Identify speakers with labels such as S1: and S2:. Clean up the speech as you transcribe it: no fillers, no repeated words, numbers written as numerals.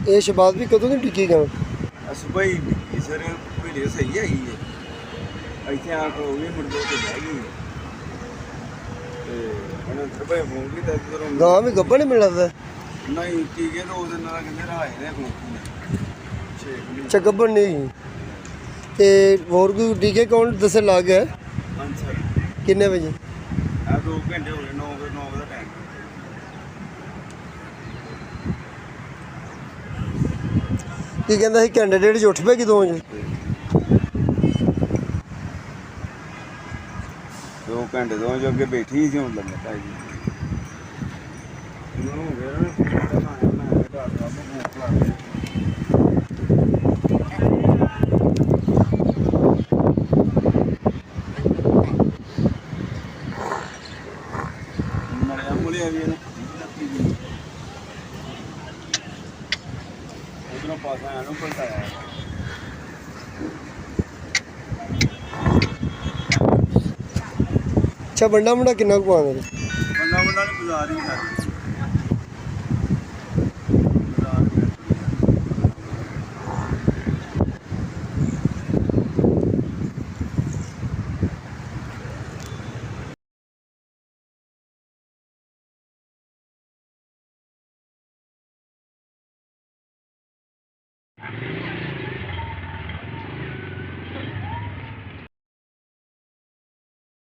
S1: ਇਹ ਸ਼ਬਾਦ ਵੀ ਕਦੋਂ ਦੀ ਟਿੱਕੀ ਗਾਂ?
S2: ਸੁਬਹ ਹੀ ਸਰ ਪਹਿਲੇ ਸਹੀ ਹੈਗੀ ਹੈ ਇੱਥੇ ਆ ਕੇ ਉਹ ਵੀ ਮੁੜ ਕੇ ਬਹਿ ਗਈ ਤੇ ਉਹਨਾਂ ਸੁਬਹ ਮੂੰਗੀ ਤਾਂ ਇਧਰੋਂ
S1: ਗਾਂ ਵੀ ਗੱਭਣ ਨਹੀਂ ਮਿਲਦਾ?
S2: ਨਹੀਂ ਟੀਕੇ ਤਾਂ ਉਹਦੇ ਨਾਲ ਕਹਿੰਦੇ ਰਾਏ ਨੇ ਕੋਲ 6
S1: ਅੱਛਾ ਗੱਭਣ ਨਹੀਂ। ਤੇ ਹੋਰ ਕੋਈ ਟੀਕੇ ਕੌਣ ਦੱਸੇ ਲੱਗ ਗਿਆ?
S2: ਹਾਂ ਸਰ
S1: ਕਿੰਨੇ ਵਜੇ?
S2: ਆ 2 ਘੰਟੇ ਹੋ ਗਏ 9 ਦਾ ਟਾਈਮ।
S1: ਕੀ ਕਹਿੰਦਾ ਸੀ ਘੰਟੇ ਡੇਢ 'ਚ ਉੱਠ ਪਏਗੀ 2 ਵਜੇ?
S2: 2 ਘੰਟੇ ਤੋਂ ਜੋ ਅੱਗੇ ਬੈਠੀ ਸੀ ਹੁਣ ਲੰਮੇ ਭਾਈ ਜੀ ਇਹਨਾਂ ਨੂੰ ਗਿਆ ਨਾ ਖਾਣਾ ਬਣਾ ਕੇ ਘਰ ਦਾ ਭੁੱਖ ਲੱਗ ਗਈ। ਮਰਿਆ ਮੁਲਿਆ ਵੀ ਇਹਨੇ ਉਧਰੋਂ ਪਾਸਾ ਆਇਆ ਨੂੰ ਪਲਟਾਇਆ।
S1: ਅੱਛਾ ਬੰਦਾ ਮੁੰਡਾ ਕਿੰਨਾ ਕੁ ਪਾਉਂਦੇ ਨੇ?
S2: ਬੰਦਾ ਨੇ ਬਾਜ਼ਾਰ ਹੀ ਕਰ